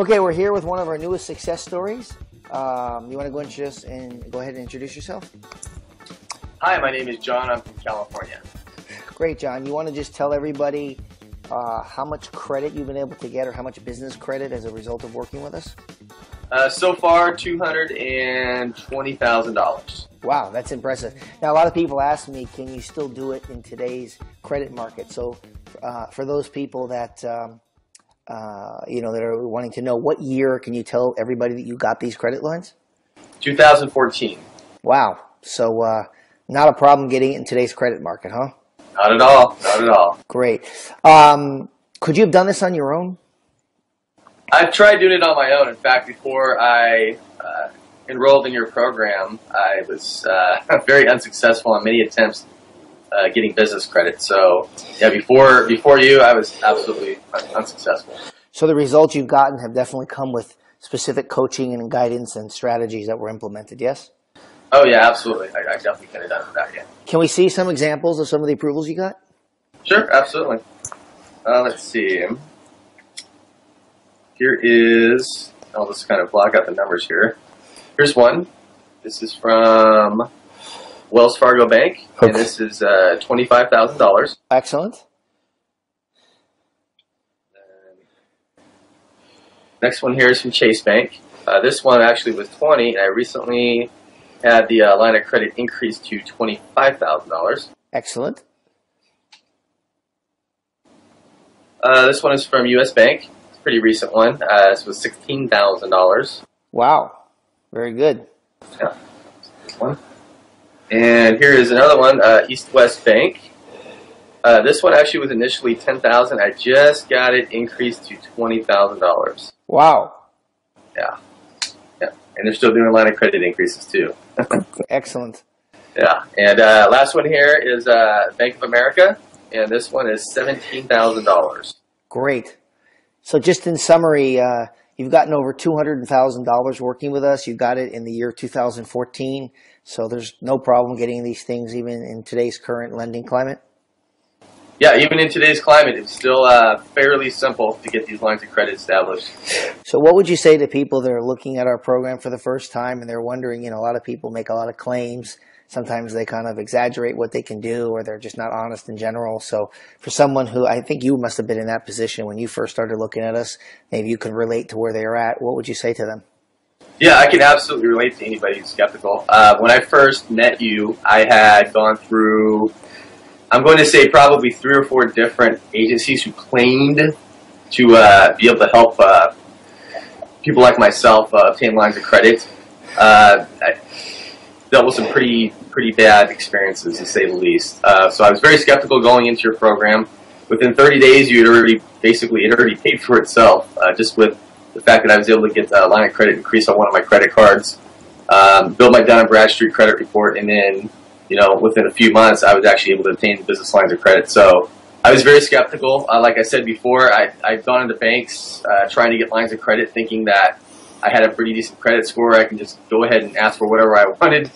Okay, we're here with one of our newest success stories. You want to go ahead and introduce yourself? Hi, my name is John. I'm from California. Great, John. You want to just tell everybody how much credit you've been able to get or how much business credit as a result of working with us? So far, $220,000. Wow, that's impressive. Now, a lot of people ask me, can you still do it in today's credit market? So for those people that, that are wanting to know, what year can you tell everybody that you got these credit lines? 2014. Wow. So not a problem getting it in today's credit market, huh? Not at all. Not at all. Great. Could you have done this on your own? I've tried doing it on my own. In fact, before I enrolled in your program, I was very unsuccessful on many attempts getting business credit. So, yeah, before you, I was absolutely unsuccessful. So the results you've gotten have definitely come with specific coaching and guidance and strategies that were implemented, yes? Oh, yeah, absolutely. I definitely could have done that, yeah. Can we see some examples of some of the approvals you got? Sure, absolutely. Let's see. Here is, I'll just kind of block out the numbers here. Here's one. This is from Wells Fargo Bank, okay. And this is $25,000. Excellent. Next one here is from Chase Bank. This one actually was $20,000, and I recently had the line of credit increased to $25,000. Excellent. This one is from U.S. Bank. It's a pretty recent one. This was $16,000. Wow. Very good. Yeah. This one. And here is another one, East West Bank. This one actually was initially $10,000. I just got it increased to $20,000. Wow. Yeah. Yeah. And they're still doing line of credit increases too. Excellent. Yeah. And last one here is Bank of America. And this one is $17,000. Great. So just in summary, you've gotten over $200,000 working with us. You got it in the year 2014. So there's no problem getting these things even in today's current lending climate? Yeah, even in today's climate, it's still fairly simple to get these lines of credit established. So what would you say to people that are looking at our program for the first time and they're wondering, a lot of people make a lot of claims. Sometimes they kind of exaggerate what they can do, or they're just not honest in general. So for someone who, I think you must have been in that position when you first started looking at us, maybe you can relate to where they're at. What would you say to them? Yeah, I can absolutely relate to anybody who's skeptical. When I first met you, I had gone through, I'm going to say probably 3 or 4 different agencies who claimed to be able to help people like myself obtain lines of credit. I dealt with some pretty bad experiences, to say the least. So I was very skeptical going into your program. Within 30 days, it already paid for itself, just with the fact that I was able to get a line of credit increase on one of my credit cards, build my Dun & Bradstreet credit report, and then, within a few months, I was actually able to obtain business lines of credit. So I was very skeptical. Like I said before, I've gone into banks trying to get lines of credit, thinking that I had a pretty decent credit score. I can just go ahead and ask for whatever I wanted,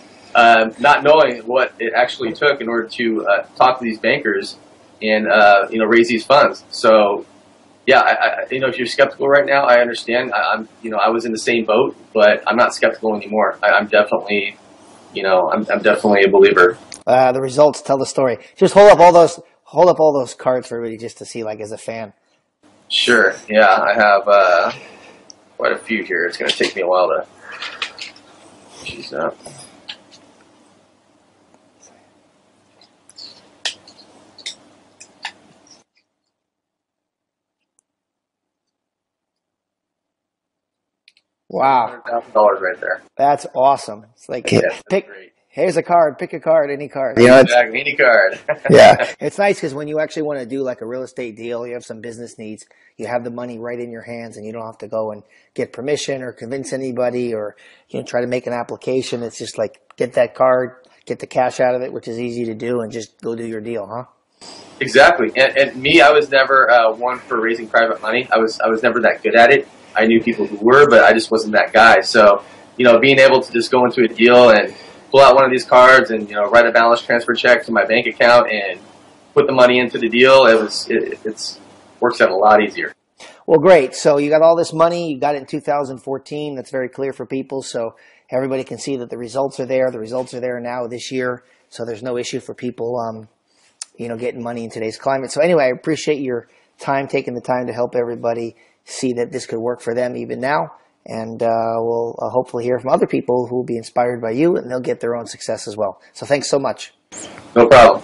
not knowing what it actually took in order to talk to these bankers and raise these funds. So, yeah, if you're skeptical right now, I understand. I was in the same boat, but I'm not skeptical anymore. I'm definitely, I'm definitely a believer. The results tell the story. Just hold up all those cards for everybody just to see, like, as a fan. Sure. Yeah, I have quite a few here. It's going to take me a while to choose up. Wow. $100,000 right there. That's awesome. It's like, here's a card, pick a card, any card. Exactly, any card. Yeah. It's nice because when you actually want to do like a real estate deal, you have some business needs, you have the money right in your hands and you don't have to go and get permission or convince anybody or, try to make an application. It's just like, get that card, get the cash out of it, which is easy to do, and just go do your deal, huh? Exactly. And me, I was never one for raising private money. I was never that good at it. I knew people who were, but I just wasn't that guy. So, being able to just go into a deal and pull out one of these cards and, write a balance transfer check to my bank account and put the money into the deal, it works out a lot easier. Well, great. So you got all this money. You got it in 2014. That's very clear for people. So everybody can see that the results are there. The results are there now this year. So there's no issue for people, getting money in today's climate. So anyway, I appreciate your time, taking the time to help everybody see that this could work for them even now. And we'll hopefully hear from other people who will be inspired by you, and they'll get their own success as well. So thanks so much. No problem.